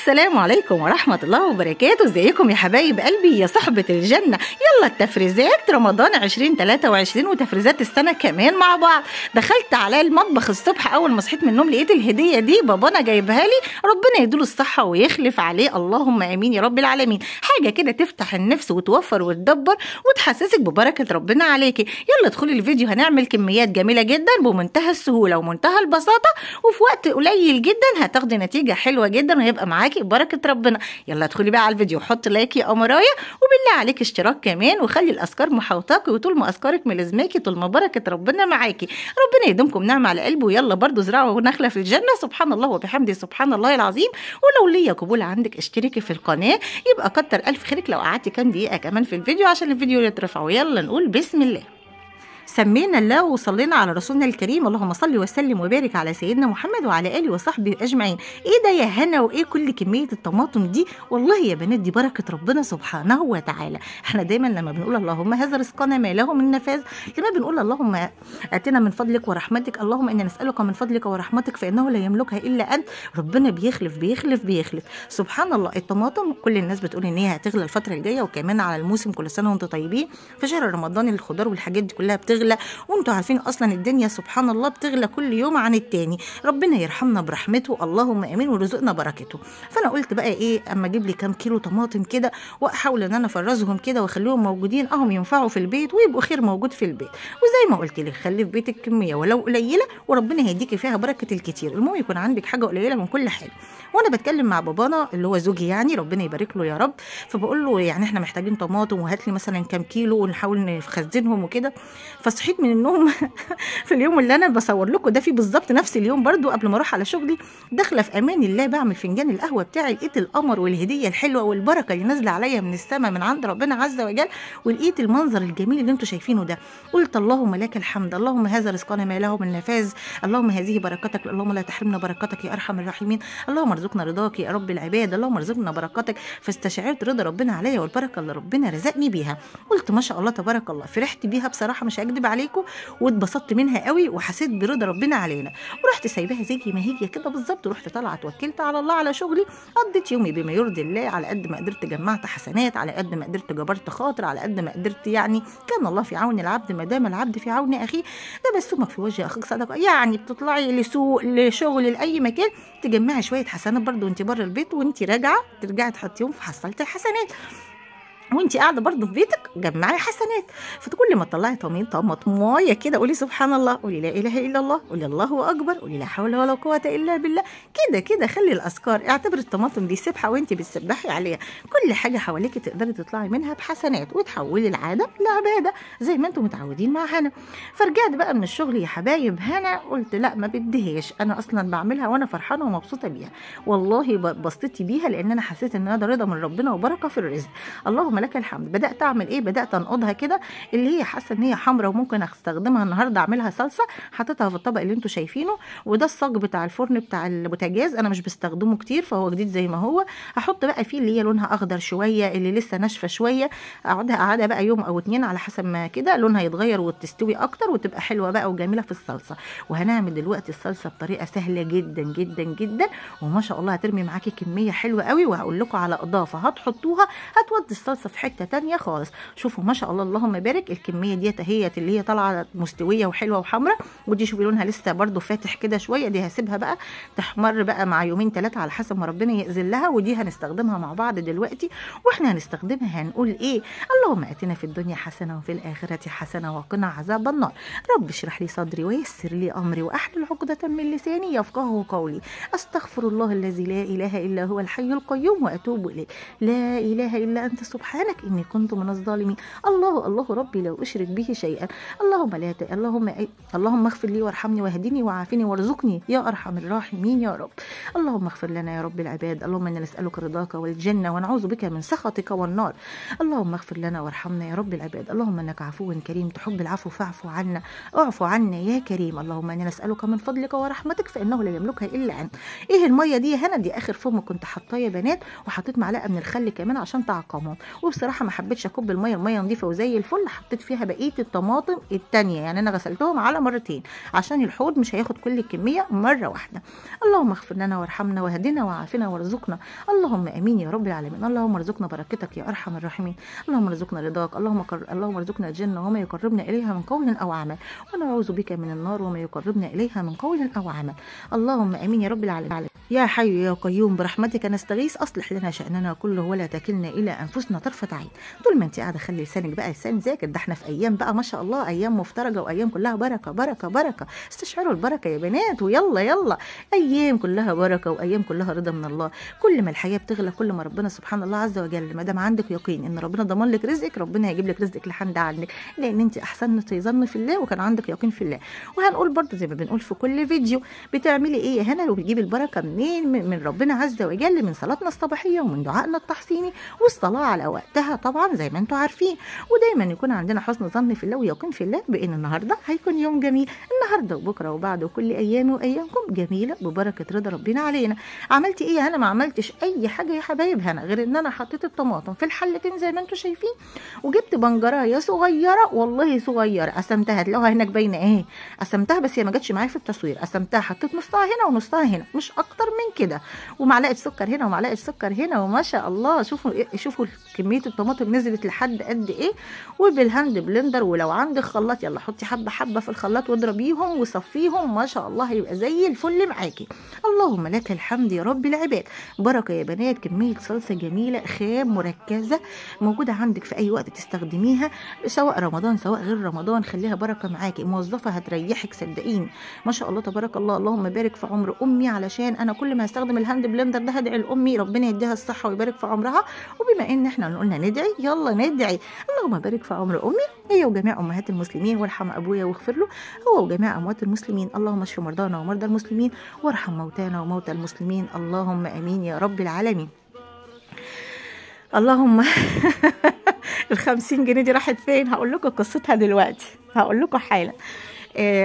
السلام عليكم ورحمة الله وبركاته. ازيكم يا حبايب قلبي يا صحبة الجنة؟ يلا التفريزات رمضان 2023 وتفريزات السنة كمان مع بعض. دخلت على المطبخ الصبح اول ما صحيت من النوم لقيت الهدية دي بابانا جايبها لي، ربنا يديله الصحة ويخلف عليه، اللهم امين يا رب العالمين. حاجة كده تفتح النفس وتوفر وتدبر وتحسسك ببركة ربنا عليكي. يلا ادخلي الفيديو، هنعمل كميات جميلة جدا بمنتهى السهولة ومنتهى البساطة، وفي وقت قليل جدا هتاخدي نتيجة حلوة جدا وهيبقى معاكي بركة ربنا. يلا ادخلي بقى على الفيديو وحط لايك يا قمرايه، وبالله عليك اشتراك كمان، وخلي الاذكار محوطاكي، وطول ما اذكارك ملازماكي طول ما بركة ربنا معاكي. ربنا يدومكم نعمة على قلبه. ويلا برضو زرعوا نخلة في الجنة، سبحان الله وبحمده سبحان الله العظيم. ولو ليا قبول عندك اشتركي في القناة، يبقى كتر الف خيرك لو قعدتي كام دقيقة كمان في الفيديو عشان الفيديو يترفع. ويلا نقول بسم الله. سمينا الله وصلينا على رسولنا الكريم، اللهم صل وسلم وبارك على سيدنا محمد وعلى اله وصحبه اجمعين. ايه ده يا هنا وايه كل كميه الطماطم دي؟ والله يا بنات دي بركه ربنا سبحانه وتعالى. احنا دايما لما بنقول اللهم هذا رزقنا ما له من نفاذ، لما بنقول اللهم اتنا من فضلك ورحمتك، اللهم انا نسالك من فضلك ورحمتك فانه لا يملكها الا انت، ربنا بيخلف بيخلف بيخلف. سبحان الله. الطماطم كل الناس بتقول ان هي هتغلى الفتره الجايه، وكمان على الموسم كل سنه وانتم طيبين. في شهر رمضان الخضار والحاجات دي كلها بتغلى، وانتوا عارفين اصلا الدنيا سبحان الله بتغلى كل يوم عن التاني. ربنا يرحمنا برحمته، اللهم امين، ويرزقنا بركته. فانا قلت بقى ايه، اما اجيب لي كام كيلو طماطم كده واحاول ان انا افرزهم كده واخليهم موجودين اهم ينفعوا في البيت ويبقوا خير موجود في البيت. وزي ما قلت لك خلي في بيتك كميه ولو قليله، وربنا هيديكي فيها بركه الكتير. المهم يكون عندك حاجه قليله من كل حاجه. وانا بتكلم مع بابانا اللي هو زوجي يعني، ربنا يبارك له يا رب، فبقول له يعني احنا محتاجين طماطم وهات لي مثلا كام كيلو ونحاول نخزنهم وكده. فصحيت من النوم في اليوم اللي انا بصور لكم ده فيه بالظبط نفس اليوم برضو قبل ما اروح على شغلي، داخله في امان الله بعمل فنجان القهوه بتاعي، لقيت القمر والهديه الحلوه والبركه اللي نازله عليا من السماء من عند ربنا عز وجل، ولقيت المنظر الجميل اللي انتم شايفينه ده. قلت اللهم لك الحمد، اللهم هذا رزقنا ما له من نفاذ، اللهم هذه بركتك، اللهم لا تحرمنا بركتك يا ارحم الراحمين، اللهم ارزقنا رضاك يا رب العباد، اللهم ارزقنا بركتك. فاستشعرت رضا ربنا عليا والبركه اللي ربنا رزقني بيها. قلت ما شاء الله تبارك الله، فرحت بيها بصراحه مش هكدب عليكم، واتبسطت منها قوي وحسيت برضا ربنا علينا. ورحت سايباها زي ما هي كده بالظبط، ورحت طالعه توكلت على الله على شغلي، قضيت يومي بما يرضي الله. على قد ما قدرت جمعت حسنات، على قد ما قدرت جبرت خاطر، على قد ما قدرت يعني كان الله في عون العبد ما دام العبد في عون اخيه. ده بسمك في وجه اخيك صدقه. يعني بتطلعي لسوق لشغل لاي مكان تجمعي شويه حسنات برضو وانت بره البيت، وانت راجعه ترجعي تحطيهم في حصاله الحسنات، وانتي قاعده برضه في بيتك جمعي حسنات. فكل ما تطلعي طماطمايه كده قولي سبحان الله، قولي لا اله الا الله، قولي الله اكبر، قولي لا حول ولا قوه الا بالله. كده كده خلي الاذكار، اعتبر الطماطم دي سبحه وانتي بتسبحي عليها. كل حاجه حواليكي تقدري تطلعي منها بحسنات، وتحولي العاده لعباده زي ما انتم متعودين مع هنا. فرجعت بقى من الشغل يا حبايب هنا، قلت لا ما بديهاش، انا اصلا بعملها وانا فرحانه ومبسوطه بيها، والله بسطتي بيها لان انا حسيت ان ده رضا من ربنا وبركه في الرزق. اللهم لك الحمد. بدات اعمل ايه، بدات انقضها كده، اللي هي حاسه ان هي حمراء وممكن استخدمها النهارده اعملها صلصه. حطيتها في الطبق اللي انتم شايفينه، وده الصاج بتاع الفرن بتاع البوتاجاز، انا مش بستخدمه كتير فهو جديد زي ما هو. هحط بقى فيه اللي هي لونها اخضر شويه، اللي لسه ناشفه شويه، اقعدها بقى يوم او اتنين على حسب ما كده لونها يتغير وتستوي اكتر وتبقى حلوه بقى وجميله في الصلصه. وهنعمل دلوقتي الصلصه بطريقه سهله جدا جدا جدا، وما شاء الله هترمي معاكي كميه حلوه قوي. وهقول لكم على اضافه هتحطوها هتودي الصلصه في حته تانية خالص. شوفوا ما شاء الله اللهم بارك، الكميه ديت اهيت اللي هي طالعه مستويه وحلوه وحمراء، ودي شوفي لونها لسه برده فاتح كده شويه، دي هسيبها بقى تحمر بقى مع يومين ثلاثه على حسب ما ربنا يأذن لها. ودي هنستخدمها مع بعض دلوقتي. واحنا هنستخدمها هنقول ايه، اللهم اتنا في الدنيا حسنه وفي الاخره حسنه وقنا عذاب النار. رب اشرح لي صدري ويسر لي امري واحلل عقده من لساني يفقهوا قولي. استغفر الله الذي لا اله الا هو الحي القيوم واتوب اليه. لا اله الا انت سبحانك اني كنت من الظالمين. الله ربي لا اشرك به شيئا. اللهم اغفر لي وارحمني واهدني وعافني وارزقني يا ارحم الراحمين يا رب. اللهم اغفر لنا يا رب العباد. اللهم انا نسالك رضاك والجنه ونعوذ بك من سخطك والنار. اللهم اغفر لنا وارحمنا يا رب العباد. اللهم انك عفو كريم تحب العفو فاعف عنا، اعف عنا يا كريم. اللهم انا نسالك من فضلك ورحمتك فانه لا يملكها الا انت. ايه الميه دي يا هنا؟ دي اخر فم كنت حاطاه يا بنات، وحطيت معلقه من الخل كمان عشان تعقمهم. وبصراحه ما حبيتش اكب الميه نظيفه وزي الفل، حطيت فيها بقيه الطماطم التانيه، يعني انا غسلتهم على مرتين عشان الحوض مش هياخد كل الكميه مره واحده. اللهم اغفر لنا وارحمنا واهدنا وعافنا وارزقنا، اللهم امين يا رب العالمين. اللهم ارزقنا بركتك يا ارحم الراحمين، اللهم ارزقنا رضاك، اللهم ارزقنا الجنه وما يقربنا اليها من قول او عمل، ونعوذ بك من النار وما يقربنا اليها من قول او عمل. اللهم امين يا رب العالمين. يا حي يا قيوم برحمتك نستغيث، اصلح لنا شأننا كله ولا تكلنا الى انفسنا طرفة عين. طول ما انت قاعده خلي لسانك بقى لسان ذاكر، ده احنا في ايام بقى ما شاء الله، ايام مفترجه وايام كلها بركه بركه بركه. استشعروا البركه يا بنات، ويلا يلا ايام كلها بركه وايام كلها رضا من الله. كل ما الحياه بتغلى كل ما ربنا سبحان الله عز وجل، ما دام عندك يقين ان ربنا ضمن لك رزقك، ربنا هيجيب لك رزقك لحد عندك، لان انت احسنت ظن في الله وكان عندك يقين في الله. وهنقول برضه زي ما بنقول في كل فيديو، بتعملي ايه يا هنا وبتجيب البركه منين؟ من ربنا عز وجل، من صلاتنا الصباحيه ومن دعائنا التحصيني والصلاه على وقتها طبعا زي ما انتم عارفين. ودايما يكون عندنا حسن ظن في الله ويقين في الله بان النهارده هيكون يوم جميل، النهارده وبكره وبعد وكل ايامي وايامكم جميله ببركه رضا ربنا علينا. عملتي ايه يا هنا؟ ما عملتش اي حاجه يا حبايب هنا غير ان انا حطيت الطماطم في الحلتين زي ما انتم شايفين، وجبت بنجرايه صغيره والله صغيره، قسمتها هتلاقوها هناك باينه ايه، قسمتها بس هي ما جاتش معايا في التصوير، قسمتها حطيت نصها هنا ونصها هنا مش اكتر من كده، ومعلقه سكر هنا ومعلقه سكر هنا، وما شاء الله شوفوا كميه الطماطم نزلت لحد قد ايه. وبالهاند بلندر، ولو عندك خلاط يلا حطي حبه حبه في الخلاط واضربيهم وصفيهم، ما شاء الله هيبقى زي الفل معاكي. اللهم لك الحمد يا رب العباد. بركه يا بنات، كميه صلصه جميله خام مركزه موجوده عندك في اي وقت تستخدميها، سواء رمضان سواء غير رمضان، خليها بركه معاكي، موظفه هتريحك صدقيني ما شاء الله تبارك الله. اللهم بارك في عمر امي، علشان انا كل ما هستخدم الهاند بلندر ده هدعي لامي ربنا يديها الصحه ويبارك في عمرها. وبما ان احنا قلنا ندعي يلا ندعي. اللهم بارك في عمر امي هي وجميع امهات المسلمين، وارحم ابويا واغفر له هو وجميع اموات المسلمين. اللهم اشف مرضانا ومرضى المسلمين، وارحم موتانا وموتى المسلمين. اللهم امين يا رب العالمين. اللهم ال50 جنيه دي راحت فين؟ هقول لكم قصتها دلوقتي، هقول لكم حالا.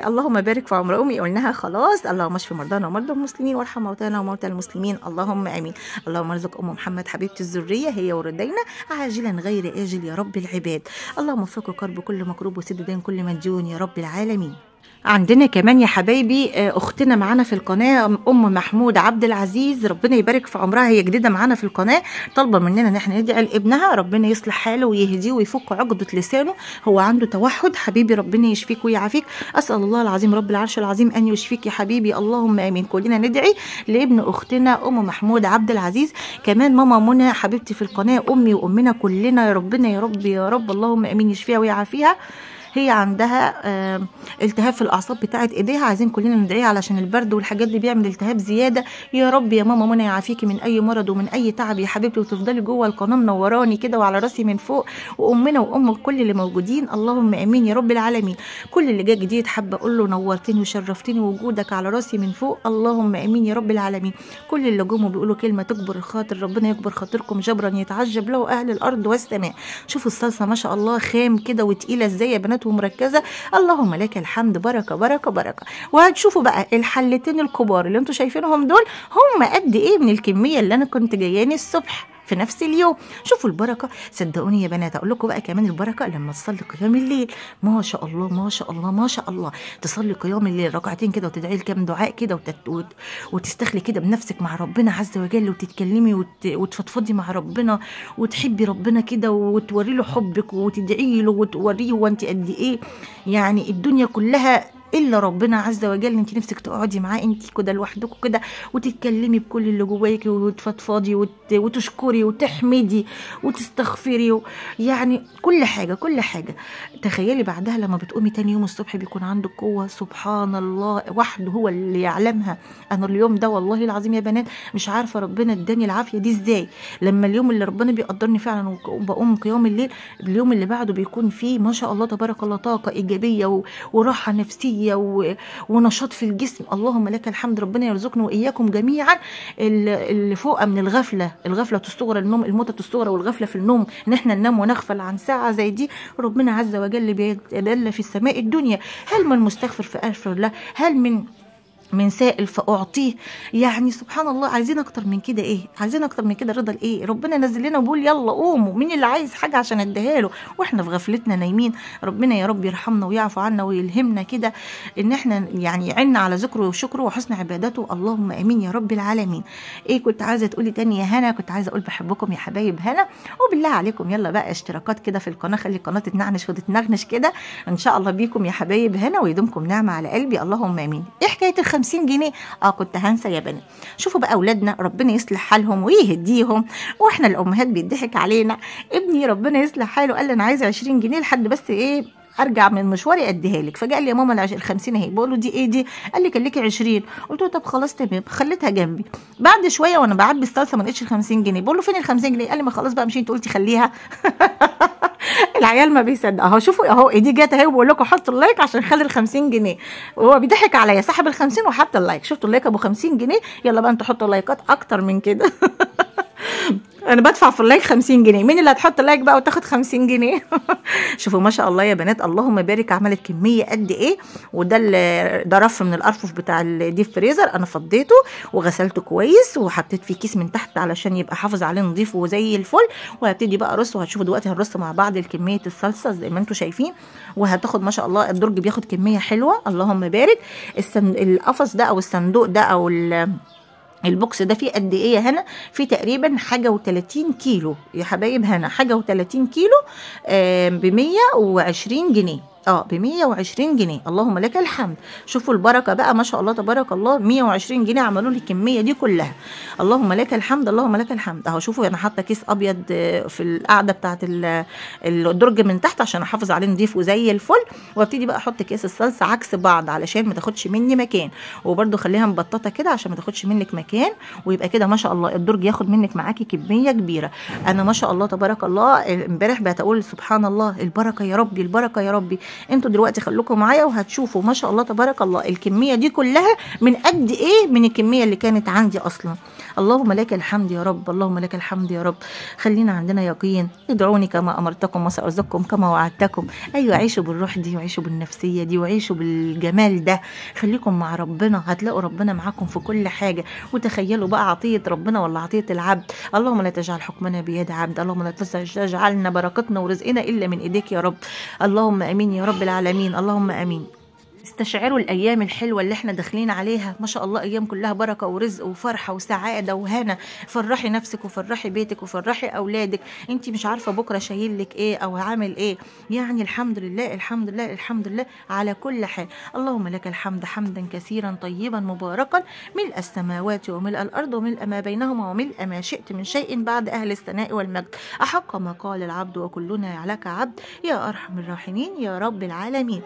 اللهم بارك في عمر امي قلناها خلاص. اللهم اشف مرضانا ومرضى المسلمين، وارحم موتانا وموتى المسلمين. اللهم امين. اللهم ارزق ام محمد حبيبه الذريه هي وردينا عاجلا غير اجل يا رب العباد. اللهم فك كرب كل مكروب وسد دين كل مديون يا رب العالمين. عندنا كمان يا حبايبي اختنا معانا في القناه ام محمود عبد العزيز، ربنا يبارك في عمرها، هي جديده معانا في القناه، طالبه مننا ان احنا ندعي لابنها ربنا يصلح حاله ويهديه ويفك عقده لسانه، هو عنده توحد. حبيبي ربنا يشفيك ويعافيك، اسال الله العظيم رب العرش العظيم ان يشفيك يا حبيبي. اللهم امين. كلنا ندعي لابن اختنا ام محمود عبد العزيز. كمان ماما منى حبيبتي في القناه، امي وامنا كلنا، يا ربنا يا رب يا رب اللهم امين يشفيها ويعافيها. هي عندها التهاب في الاعصاب بتاعت ايديها، عايزين كلنا ندعيها علشان البرد والحاجات دي بيعمل التهاب زياده. يا رب يا ماما منى يعافيكي من اي مرض ومن اي تعب يا حبيبتي، وتفضلي جوه القناه منوراني كده وعلى راسي من فوق، وامنا وام كل اللي موجودين. اللهم امين يا رب العالمين. كل اللي جاي جديد حابه اقول له نورتني وشرفتني ووجودك على راسي من فوق. اللهم امين يا رب العالمين. كل اللي جم بيقولوا كلمه تكبر الخاطر، ربنا يكبر خاطركم جبرا يتعجب له اهل الارض والسماء. شوفوا الصلصه ما شاء الله خام كده وتقيله ازاي يا بنات ومركزه. اللهم لك الحمد، بركه بركه بركه. وهتشوفوا بقى الحلتين الكبار اللي انتم شايفينهم دول هم قد ايه من الكميه اللي انا كنت جاياني الصبح في نفس اليوم. شوفوا البركه، صدقوني يا بنات اقول لكم بقى كمان البركه لما تصلي قيام الليل. ما شاء الله ما شاء الله ما شاء الله، تصلي قيام الليل ركعتين كده وتدعي كام دعاء كده وتستخلي كده بنفسك مع ربنا عز وجل، وتتكلمي وتفضفضي مع ربنا وتحبي ربنا كده وتوري له حبك وتدعي له وتوريه وانت قد ايه يعني الدنيا كلها الا ربنا عز وجل. انت نفسك تقعدي معاه انت كده لوحدك كده وتتكلمي بكل اللي جواكي وتفضفضي وتشكري وتحمدي وتستغفري، يعني كل حاجه كل حاجه. تخيلي بعدها لما بتقومي تاني يوم الصبح بيكون عندك قوه سبحان الله وحده هو اللي يعلمها. انا اليوم ده والله العظيم يا بنات مش عارفه ربنا اداني العافيه دي ازاي. لما اليوم اللي ربنا بيقدرني فعلا وبقوم قيام الليل، اليوم اللي بعده بيكون فيه ما شاء الله تبارك الله طاقه ايجابيه وراحه نفسيه ونشاط في الجسم. اللهم لك الحمد. ربنا يرزقنا واياكم جميعا اللي فوق من الغفله الصغرى، النوم الموتة الصغرى والغفله في النوم، ان احنا ننام ونغفل عن ساعه زي دي. ربنا عز وجل بيتدلى في السماء الدنيا، هل من مستغفر في أغفر له، هل من من سائل فاعطيه. يعني سبحان الله، عايزين اكتر من كده ايه؟ عايزين اكتر من كده رضا الايه؟ ربنا نزل لنا وبيقول يلا قوموا، مين اللي عايز حاجه عشان اديها له واحنا في غفلتنا نايمين؟ ربنا يا رب يرحمنا ويعفو عنا ويلهمنا كده ان احنا يعني عنا على ذكره وشكره وحسن عبادته، اللهم امين يا رب العالمين. ايه كنت عايزه تقولي تاني يا هنا؟ كنت عايزه اقول بحبكم يا حبايب هنا، وبالله عليكم يلا بقى اشتراكات كده في القناه، خلي القناه تتنعنش وتتنغنش كده ان شاء الله بيكم يا حبايب هنا، ويدومكم نعمه على قلبي اللهم امين. ايه حكايه ال 50 جنيه؟ كنت هنسى يا بنات. شوفوا بقى اولادنا ربنا يصلح حالهم ويهديهم، واحنا الامهات بيضحك علينا. ابني ربنا يصلح حاله قال لي انا عايز 20 جنيه لحد بس ايه ارجع من مشواري اديها لك، فجاء لي يا ماما ال 50 اهي. بقول له دي ايه دي؟ قال لي كان ليكي 20. قلت له طب خلاص تمام، خليتها جنبي. بعد شويه وانا بعبي الصلصه ما لقيتش ال 50 جنيه. بقول له فين ال 50 جنيه؟ قال لي ما خلاص بقى مش انت قلتي خليها. العيال ما بيصدق اهو. شوفوا اهو ايدي جت اهي، وبقول لكم حطوا اللايك عشان خلي ال 50 جنيه، وهو بيضحك عليا سحب ال 50 وحط اللايك. شفتوا اللايك ابو 50 جنيه؟ يلا بقى انتوا حطوا لايكات اكتر من كده. انا بدفع في اللايك 50 جنيه، مين اللي هتحط لايك بقى وتاخد 50 جنيه؟ شوفوا ما شاء الله يا بنات، اللهم بارك. عملت كميه قد ايه؟ وده ده رف من الارفف بتاع الديب فريزر، انا فضيته وغسلته كويس وحطيت فيه كيس من تحت علشان يبقى حافظ عليه نظيف وزي الفل. وهبتدي بقى ارص، وهتشوفوا دلوقتي هنرص مع بعض كميه الصلصه زي ما انتم شايفين، وهتاخد ما شاء الله الدرج بياخد كميه حلوه اللهم بارك. القفص ده او الصندوق ده او البوكس ده فيه قد ايه يا هنا؟ فيه تقريبا حاجه و30 كيلو يا حبايب هنا، حاجه و30 كيلو ب 120 جنيه. ب 120 جنيه اللهم لك الحمد. شوفوا البركه بقى ما شاء الله تبارك الله، 120 جنيه عملوا لي الكميه دي كلها، اللهم لك الحمد اللهم لك الحمد. اهو شوفوا انا حاطه كيس ابيض في القاعده بتاعه الدرج من تحت عشان احافظ عليه نضيف وزي الفل. وابتدي بقى احط كيس الصلصه عكس بعض علشان ما تاخدش مني مكان، وبرده خليها مبططه كده عشان ما تاخدش منك مكان، ويبقى كده ما شاء الله الدرج ياخد منك معاكي كميه كبيره. انا ما شاء الله تبارك الله امبارح بقول سبحان الله البركه يا ربي البركه يا ربي. انتوا دلوقتي خلوكم معايا وهتشوفوا ما شاء الله تبارك الله الكميه دي كلها من قد ايه من الكميه اللي كانت عندي اصلا. اللهم لك الحمد يا رب اللهم لك الحمد يا رب. خلينا عندنا يقين، ادعوني كما امرتكم وسارزقكم كما وعدتكم. ايوه عيشوا بالروح دي وعيشوا بالنفسيه دي وعيشوا بالجمال ده. خليكم مع ربنا هتلاقوا ربنا معاكم في كل حاجه. وتخيلوا بقى عطيه ربنا ولا عطيه العبد. اللهم لا تجعل حكمنا بيد عبد، اللهم لا تجعلنا بركتنا ورزقنا الا من ايديك يا رب. اللهم امين يا رب العالمين اللهم امين. استشعروا الايام الحلوه اللي احنا داخلين عليها، ما شاء الله ايام كلها بركه ورزق وفرحه وسعاده وهنا. فرحي نفسك وفرحي بيتك وفرحي اولادك. انت مش عارفه بكره شايل لك ايه او هعمل ايه، يعني الحمد لله الحمد لله الحمد لله على كل حال. اللهم لك الحمد حمدا كثيرا طيبا مباركا ملء السماوات وملء الارض وملء ما بينهما وملء ما شئت من شيء بعد اهل الثناء والمجد. احق ما قال العبد وكلنا لك عبد يا ارحم الراحمين يا رب العالمين.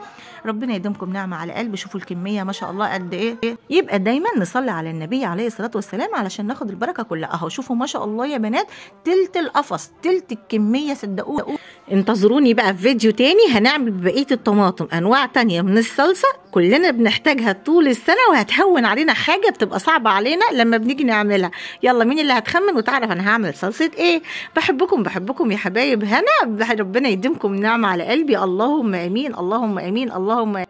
ربنا يديمكم نعمه على قلب. شوفوا الكميه ما شاء الله قد ايه. يبقى دايما نصلي على النبي عليه الصلاه والسلام علشان ناخد البركه كلها. اهو شوفوا ما شاء الله يا بنات تلت القفص تلت الكميه صدقوني. انتظروني بقى في فيديو تاني هنعمل بقيه الطماطم انواع تانية من الصلصه كلنا بنحتاجها طول السنه، وهتهون علينا حاجه بتبقى صعبه علينا لما بنيجي نعملها. يلا مين اللي هتخمن وتعرف انا هعمل صلصه ايه؟ بحبكم يا حبايب هنا. ربنا يديمكم نعمه على قلبي اللهم امين اللهم امين اللهم